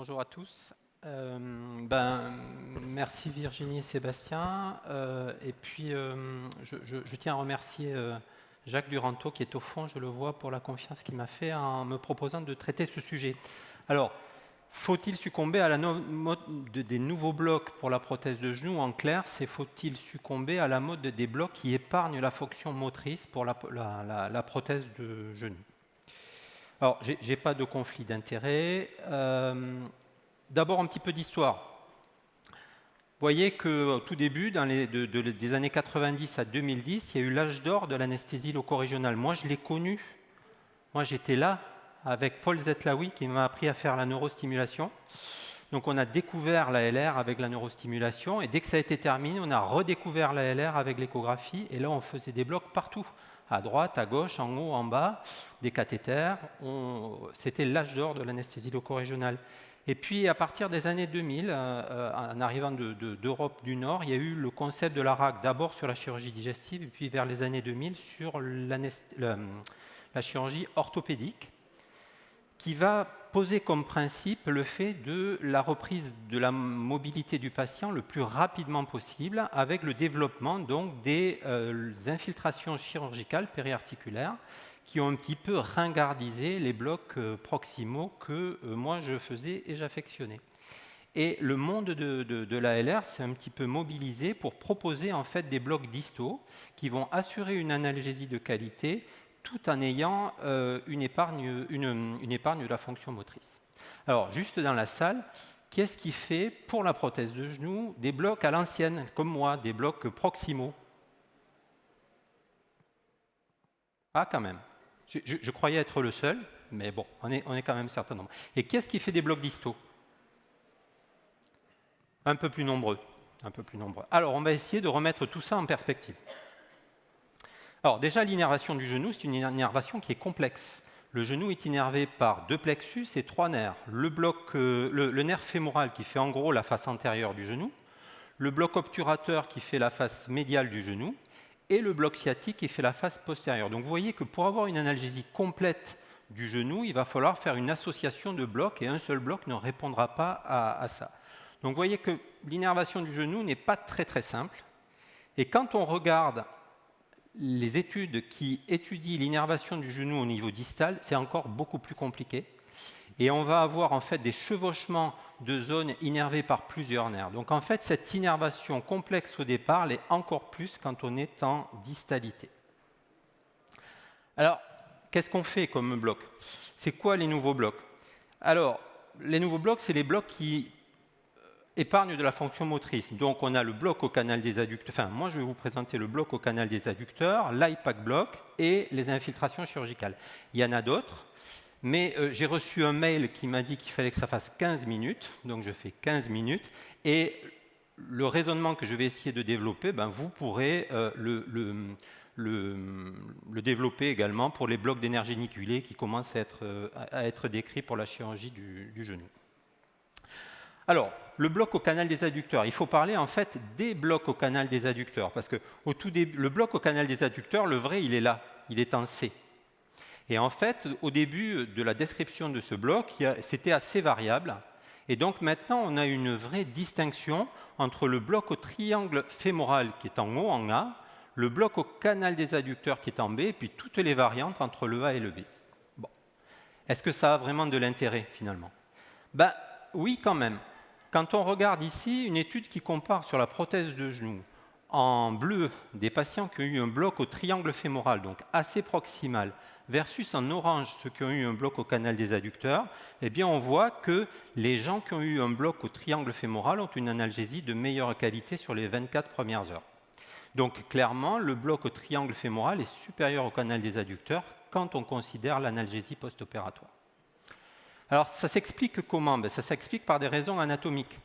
Bonjour à tous. Merci Virginie et Sébastien. Je tiens à remercier Jacques Duranteau qui est au fond, je le vois, pour la confiance qu'il m'a fait en me proposant de traiter ce sujet. Alors, faut-il succomber à la mode des nouveaux blocs pour la prothèse de genou? En clair, c'est faut-il succomber à la mode des blocs qui épargnent la fonction motrice pour la prothèse de genou? Alors, je n'ai pas de conflit d'intérêts. D'abord, un petit peu d'histoire. Vous voyez qu'au tout début, des années 90 à 2010, il y a eu l'âge d'or de l'anesthésie loco-régionale. Moi, je l'ai connu. Moi, j'étais là avec Paul Zetlaoui qui m'a appris à faire la neurostimulation. Donc, on a découvert la LR avec la neurostimulation. Et dès que ça a été terminé, on a redécouvert la LR avec l'échographie. Et là, on faisait des blocs partout. À droite, à gauche, en haut, en bas, des cathéters. C'était l'âge d'or de l'anesthésie loco-régionale. Et puis, à partir des années 2000, en arrivant d'Europe du Nord, il y a eu le concept de la RAC, d'abord sur la chirurgie digestive, et puis vers les années 2000 sur la chirurgie orthopédique, qui va poser comme principe le fait de la reprise de la mobilité du patient le plus rapidement possible, avec le développement donc des infiltrations chirurgicales périarticulaires, qui ont un petit peu ringardisé les blocs proximaux que moi je faisais et j'affectionnais. Et le monde de la LR s'est un petit peu mobilisé pour proposer en fait des blocs distaux qui vont assurer une analgésie de qualité tout en ayant une épargne de la fonction motrice. Alors, juste dans la salle, qu'est-ce qui fait pour la prothèse de genou des blocs à l'ancienne, comme moi, des blocs proximaux? Ah, quand même. Je croyais être le seul, mais bon, on est quand même certain nombre. Et qu'est-ce qui fait des blocs distaux? Un peu plus nombreux. Alors, on va essayer de remettre tout ça en perspective. Alors, déjà, l'innervation du genou, c'est une innervation qui est complexe. Le genou est innervé par deux plexus et trois nerfs. Le nerf fémoral qui fait en gros la face antérieure du genou, le bloc obturateur qui fait la face médiale du genou, et le bloc sciatique qui fait la face postérieure. Donc vous voyez que pour avoir une analgésie complète du genou, il va falloir faire une association de blocs et un seul bloc ne répondra pas à ça. Donc vous voyez que l'innervation du genou n'est pas très simple. Et quand on regarde les études qui étudient l'innervation du genou au niveau distal, c'est encore beaucoup plus compliqué. Et on va avoir en fait des chevauchements de zones innervées par plusieurs nerfs. Donc en fait, cette innervation complexe au départ l'est encore plus quand on est en distalité. Alors, qu'est-ce qu'on fait comme bloc? C'est quoi les nouveaux blocs? Alors, les nouveaux blocs, c'est les blocs qui épargnent de la fonction motrice. Donc on a le bloc au canal des adducteurs. Enfin, moi je vais vous présenter le bloc au canal des adducteurs, l'IPAC bloc et les infiltrations chirurgicales. Il y en a d'autres. Mais j'ai reçu un mail qui m'a dit qu'il fallait que ça fasse 15 minutes, donc je fais 15 minutes, et le raisonnement que je vais essayer de développer, vous pourrez le développer également pour les blocs d'énergie niculée qui commencent à être décrits pour la chirurgie du genou. Alors, le bloc au canal des adducteurs, il faut parler en fait des blocs au canal des adducteurs, parce que au tout début, le bloc au canal des adducteurs, le vrai, il est là, il est en C. Et en fait, au début de la description de ce bloc, c'était assez variable. Et donc maintenant, on a une vraie distinction entre le bloc au triangle fémoral qui est en haut, en A, le bloc au canal des adducteurs qui est en B, et puis toutes les variantes entre le A et le B. Bon. Est-ce que ça a vraiment de l'intérêt, finalement? Oui, quand même. Quand on regarde ici une étude qui compare sur la prothèse de genou, en bleu, des patients qui ont eu un bloc au triangle fémoral, donc assez proximal, versus en orange ceux qui ont eu un bloc au canal des adducteurs, eh bien on voit que les gens qui ont eu un bloc au triangle fémoral ont une analgésie de meilleure qualité sur les 24 premières heures. Donc clairement, le bloc au triangle fémoral est supérieur au canal des adducteurs quand on considère l'analgésie post-opératoire. Alors ça s'explique comment? Ça s'explique par des raisons anatomiques.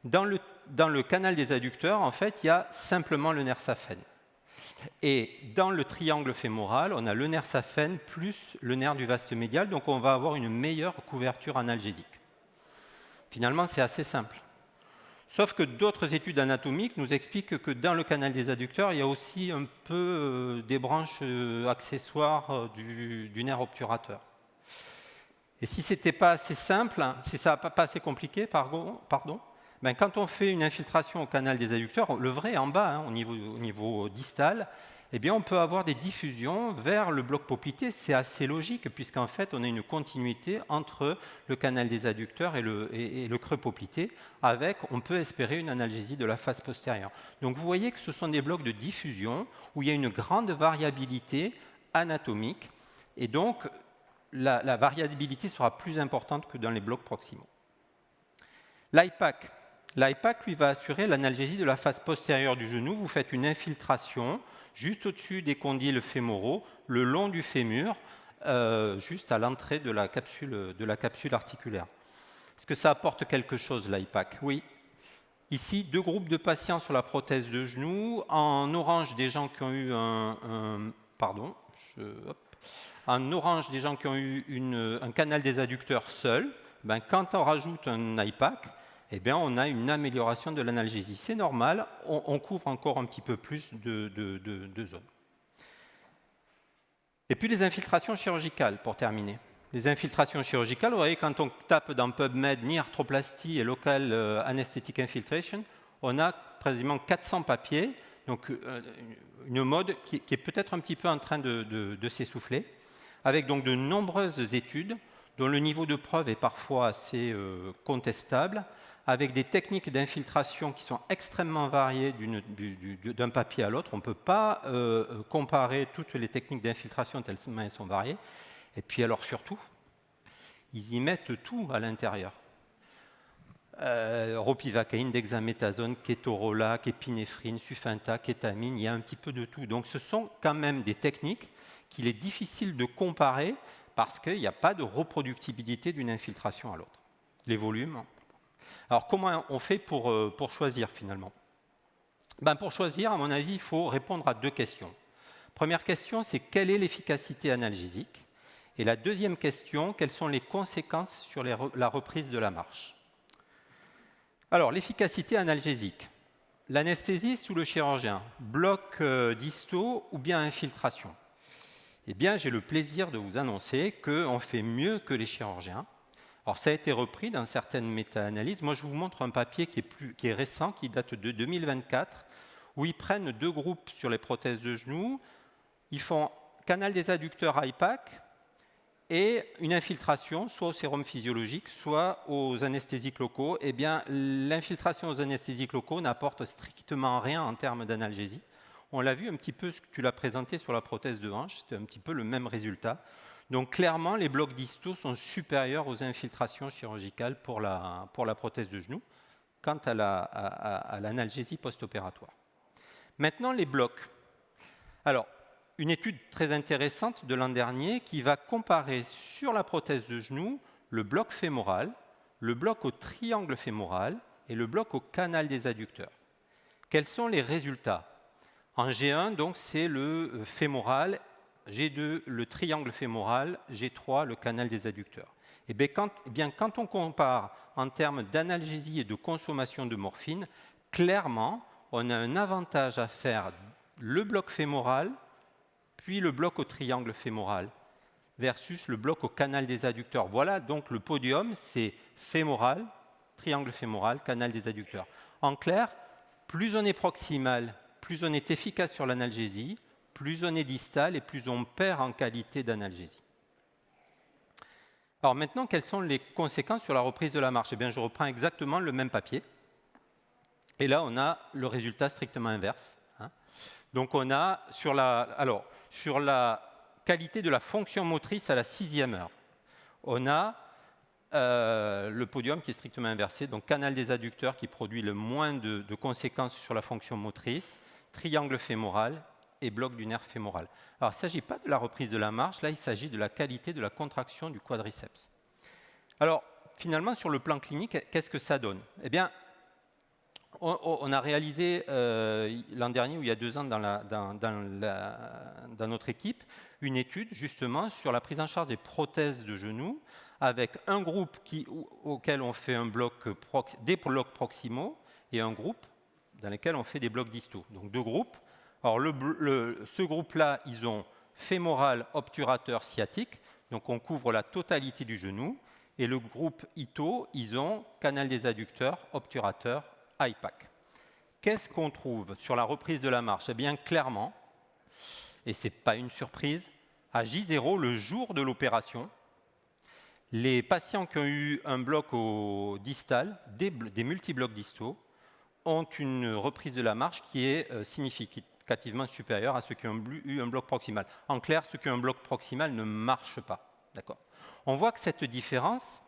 Dans le canal des adducteurs, en fait, il y a simplement le nerf saphène. Et dans le triangle fémoral, on a le nerf saphène plus le nerf du vaste médial, donc on va avoir une meilleure couverture analgésique. Finalement, c'est assez simple. Sauf que d'autres études anatomiques nous expliquent que dans le canal des adducteurs, il y a aussi un peu des branches accessoires du nerf obturateur. Et si ce n'était pas assez simple, si ça n'est pas assez compliqué, ben quand on fait une infiltration au canal des adducteurs, le vrai en bas, au niveau distal, eh bien on peut avoir des diffusions vers le bloc poplité. C'est assez logique, puisqu'en fait, on a une continuité entre le canal des adducteurs et le creux poplité, on peut espérer une analgésie de la face postérieure. Donc vous voyez que ce sont des blocs de diffusion où il y a une grande variabilité anatomique, et donc la variabilité sera plus importante que dans les blocs proximaux. L'IPAC, lui, va assurer l'analgésie de la face postérieure du genou. Vous faites une infiltration juste au-dessus des condyles fémoraux, le long du fémur, juste à l'entrée de la capsule articulaire. Est-ce que ça apporte quelque chose, l'IPAC? Oui. Ici, 2 groupes de patients sur la prothèse de genou. En orange, des gens qui ont eu en orange, des gens qui ont eu un canal des adducteurs seul. Ben, quand on rajoute un IPAC, eh bien, on a une amélioration de l'analgésie. C'est normal, on couvre encore un petit peu plus de zones. Et puis les infiltrations chirurgicales, pour terminer. Les infiltrations chirurgicales, vous voyez, quand on tape dans PubMed ni arthroplastie et local anesthetic infiltration, on a quasiment 400 papiers, donc une mode qui est peut-être un petit peu en train de s'essouffler, avec donc de nombreuses études dont le niveau de preuve est parfois assez contestable, avec des techniques d'infiltration qui sont extrêmement variées d'un papier à l'autre. On ne peut pas comparer toutes les techniques d'infiltration tellement elles sont variées. Et puis alors surtout, ils y mettent tout à l'intérieur. Ropivacaïne, dexaméthasone, kétorolac, épinéphrine, sufinta, kétamine, il y a un petit peu de tout. Donc ce sont quand même des techniques qu'il est difficile de comparer parce qu'il n'y a pas de reproductibilité d'une infiltration à l'autre. Les volumes. Alors comment on fait pour choisir finalement? Ben, pour choisir, à mon avis, il faut répondre à 2 questions. Première question, c'est quelle est l'efficacité analgésique? Et la deuxième question, quelles sont les conséquences sur la reprise de la marche? Alors, l'efficacité analgésique. L'anesthésiste ou le chirurgien, bloc distaux ou bien infiltration? Eh bien, j'ai le plaisir de vous annoncer qu'on fait mieux que les chirurgiens. Alors, ça a été repris dans certaines méta-analyses. Moi, je vous montre un papier qui est récent, qui date de 2024, où ils prennent 2 groupes sur les prothèses de genoux. Ils font canal des adducteurs IPAC et une infiltration, soit au sérum physiologique, soit aux anesthésiques locaux. Eh bien, l'infiltration aux anesthésiques locaux n'apporte strictement rien en termes d'analgésie. On l'a vu un petit peu, ce que tu l'as présenté sur la prothèse de hanche, c'était un petit peu le même résultat. Donc clairement, les blocs distaux sont supérieurs aux infiltrations chirurgicales pour la prothèse de genou quant à l'analgésie post-opératoire. Maintenant, les blocs. Alors, une étude très intéressante de l'an dernier qui va comparer sur la prothèse de genou le bloc fémoral, le bloc au triangle fémoral et le bloc au canal des adducteurs. Quels sont les résultats? En G1, donc, c'est le fémoral, G2, le triangle fémoral, G3, le canal des adducteurs. Et bien, quand on compare en termes d'analgésie et de consommation de morphine, clairement, on a un avantage à faire le bloc fémoral, puis le bloc au triangle fémoral, versus le bloc au canal des adducteurs. Voilà, donc le podium, c'est fémoral, triangle fémoral, canal des adducteurs. En clair, plus on est proximal, plus on est efficace sur l'analgésie, plus on est distal et plus on perd en qualité d'analgésie. Alors maintenant, quelles sont les conséquences sur la reprise de la marche? Eh bien, je reprends exactement le même papier. Et là, on a le résultat strictement inverse. Donc on a sur la qualité de la fonction motrice à la 6e heure, on a le podium qui est strictement inversé, donc canal des adducteurs qui produit le moins de conséquences sur la fonction motrice, triangle fémoral et bloc du nerf fémoral. Alors il ne s'agit pas de la reprise de la marche, là il s'agit de la qualité de la contraction du quadriceps. Alors finalement sur le plan clinique, qu'est-ce que ça donne? Eh bien, on a réalisé l'an dernier, ou il y a 2 ans dans notre équipe, une étude justement sur la prise en charge des prothèses de genoux avec un groupe auquel on fait des blocs proximaux et un groupe dans lequel on fait des blocs distaux. Donc 2 groupes. Alors ce groupe-là, ils ont fémoral, obturateur, sciatique. Donc on couvre la totalité du genou. Et le groupe ITO, ils ont canal des adducteurs, obturateur, IPAC. Qu'est-ce qu'on trouve sur la reprise de la marche? Eh bien, clairement, et ce n'est pas une surprise, à J0, le jour de l'opération, les patients qui ont eu un bloc au distal, des multiblocs distaux, ont une reprise de la marche qui est significativement supérieure à ceux qui ont eu un bloc proximal. En clair, ceux qui ont un bloc proximal ne marchent pas. D'accord. On voit que cette différence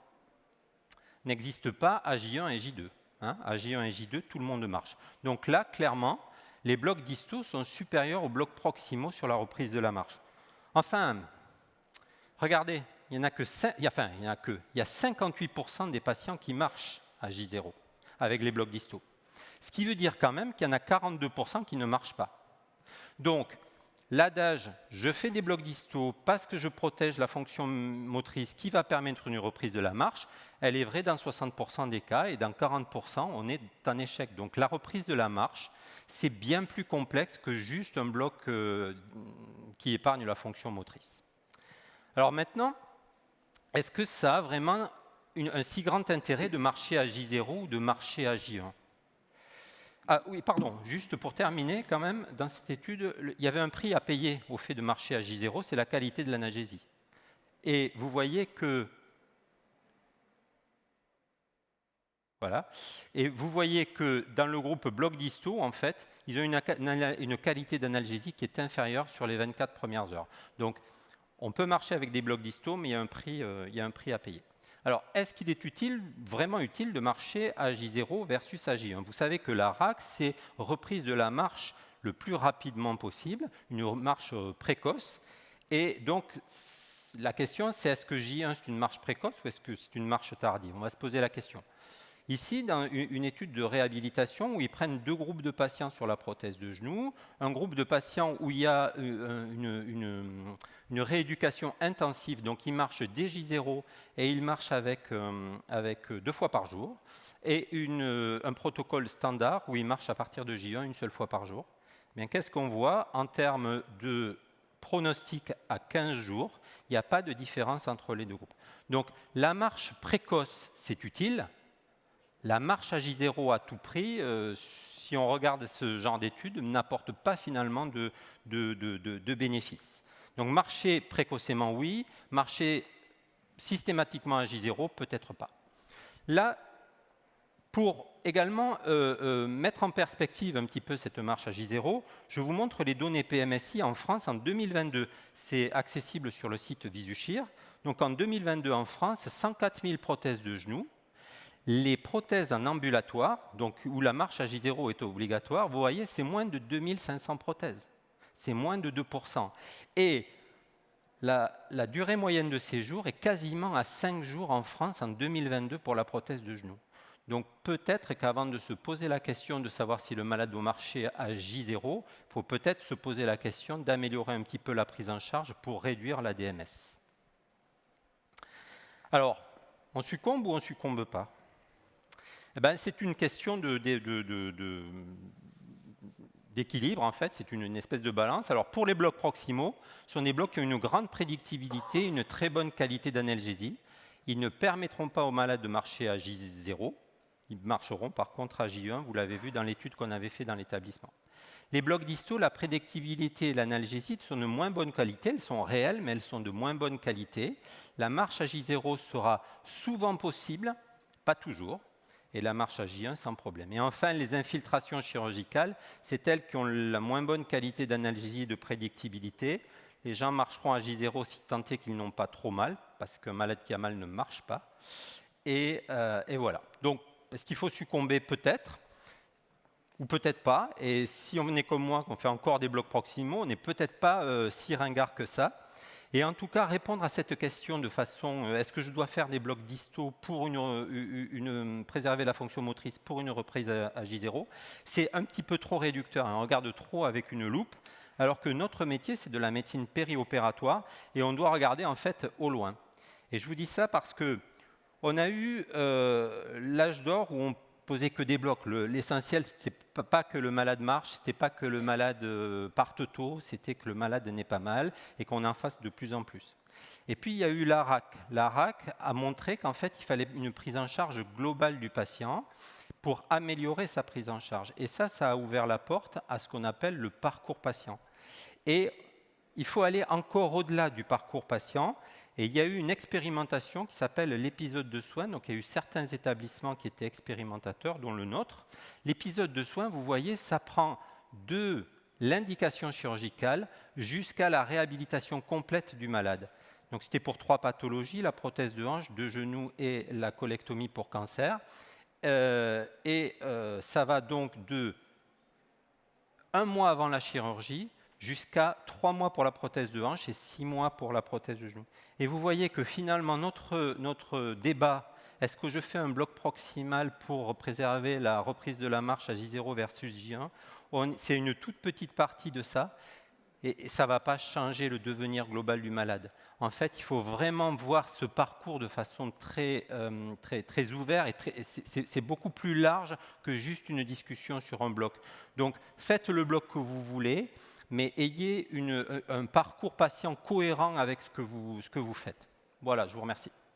n'existe pas à J1 et J2. À J1 et J2, tout le monde marche. Donc là, clairement, les blocs distaux sont supérieurs aux blocs proximaux sur la reprise de la marche. Enfin, regardez, il y a 58% des patients qui marchent à J0 avec les blocs distaux. Ce qui veut dire quand même qu'il y en a 42% qui ne marchent pas. Donc, l'adage « je fais des blocs distaux parce que je protège la fonction motrice qui va permettre une reprise de la marche », elle est vraie dans 60% des cas et dans 40%, on est en échec. Donc la reprise de la marche, c'est bien plus complexe que juste un bloc qui épargne la fonction motrice. Alors maintenant, est-ce que ça a vraiment un si grand intérêt de marcher à J0 ou de marcher à J1 ? Ah oui, pardon, juste pour terminer quand même, dans cette étude, il y avait un prix à payer au fait de marcher à J0, c'est la qualité de l'analgésie. Et vous voyez que voilà. Et vous voyez que dans le groupe bloc distaux, en fait, ils ont une qualité d'analgésie qui est inférieure sur les 24 premières heures. Donc, on peut marcher avec des blocs distaux, mais il y a un prix à payer. Alors, est-ce qu'il est vraiment utile de marcher à J0 versus à J1 ? Vous savez que la RAC, c'est reprise de la marche le plus rapidement possible, une marche précoce. Et donc, la question, c'est est-ce que J1, c'est une marche précoce ou est-ce que c'est une marche tardive ? On va se poser la question. Ici, dans une étude de réhabilitation où ils prennent 2 groupes de patients sur la prothèse de genou, un groupe de patients où il y a une rééducation intensive, donc ils marchent dès J0 et ils marchent avec 2 fois par jour, et un protocole standard où ils marchent à partir de J1 une seule fois par jour. Bien, qu'est-ce qu'on voit en termes de pronostic à 15 jours? Il n'y a pas de différence entre les 2 groupes. Donc la marche précoce, c'est utile. La marche à J0 à tout prix, si on regarde ce genre d'études, n'apporte pas finalement de bénéfices. Donc marcher précocement, oui. Marcher systématiquement à J0, peut-être pas. Là, pour également mettre en perspective un petit peu cette marche à J0, je vous montre les données PMSI en France en 2022. C'est accessible sur le site Visushir. Donc en 2022 en France, 104 000 prothèses de genoux. Les prothèses en ambulatoire, donc où la marche à J0 est obligatoire, vous voyez, c'est moins de 2500 prothèses. C'est moins de 2%. Et la durée moyenne de séjour est quasiment à 5 jours en France en 2022 pour la prothèse de genou. Donc peut-être qu'avant de se poser la question de savoir si le malade doit marcher à J0, il faut peut-être se poser la question d'améliorer un petit peu la prise en charge pour réduire la DMS. Alors, on succombe ou on ne succombe pas ? Eh ben, c'est une question d'équilibre, en fait, c'est une espèce de balance. Alors, pour les blocs proximaux, ce sont des blocs qui ont une grande prédictibilité, une très bonne qualité d'analgésie. Ils ne permettront pas aux malades de marcher à J0. Ils marcheront par contre à J1, vous l'avez vu dans l'étude qu'on avait fait dans l'établissement. Les blocs distaux, la prédictibilité et l'analgésie sont de moins bonne qualité. Elles sont réelles, mais elles sont de moins bonne qualité. La marche à J0 sera souvent possible, pas toujours, et la marche à J1 sans problème. Et enfin, les infiltrations chirurgicales, c'est elles qui ont la moins bonne qualité d'analgésie et de prédictibilité. Les gens marcheront à J0 si tant est qu'ils n'ont pas trop mal, parce qu'un malade qui a mal ne marche pas. Et voilà. Donc, est-ce qu'il faut succomber? Peut-être, ou peut-être pas. Et si on est comme moi, qu'on fait encore des blocs proximaux, on n'est peut-être pas si ringard que ça. Et en tout cas, répondre à cette question de façon, est-ce que je dois faire des blocs distaux pour préserver la fonction motrice pour une reprise à J0, c'est un petit peu trop réducteur. On regarde trop avec une loupe, alors que notre métier, c'est de la médecine périopératoire, et on doit regarder en fait au loin. Et je vous dis ça parce que on a eu l'âge d'or où on posait que des blocs. L'essentiel, c'est pas que le malade marche, c'était pas que le malade parte tôt, c'était que le malade n'est pas mal et qu'on en fasse de plus en plus. Et puis, il y a eu l'ARAC. L'ARAC a montré qu'en fait, il fallait une prise en charge globale du patient pour améliorer sa prise en charge. Et ça a ouvert la porte à ce qu'on appelle le parcours patient. Et il faut aller encore au-delà du parcours patient. Et il y a eu une expérimentation qui s'appelle l'épisode de soins. Donc, il y a eu certains établissements qui étaient expérimentateurs, dont le nôtre. L'épisode de soins, vous voyez, ça prend de l'indication chirurgicale jusqu'à la réhabilitation complète du malade. Donc, c'était pour 3 pathologies, la prothèse de hanche, de genou et la colectomie pour cancer. Ça va donc de 1 mois avant la chirurgie jusqu'à 3 mois pour la prothèse de hanche et 6 mois pour la prothèse de genou. Et vous voyez que finalement, notre débat, est-ce que je fais un bloc proximal pour préserver la reprise de la marche à J0 versus J1 ? C'est une toute petite partie de ça. Et ça ne va pas changer le devenir global du malade. En fait, il faut vraiment voir ce parcours de façon très ouverte. Et c'est beaucoup plus large que juste une discussion sur un bloc. Donc, faites le bloc que vous voulez, mais ayez un parcours patient cohérent avec ce que vous faites. Voilà, je vous remercie.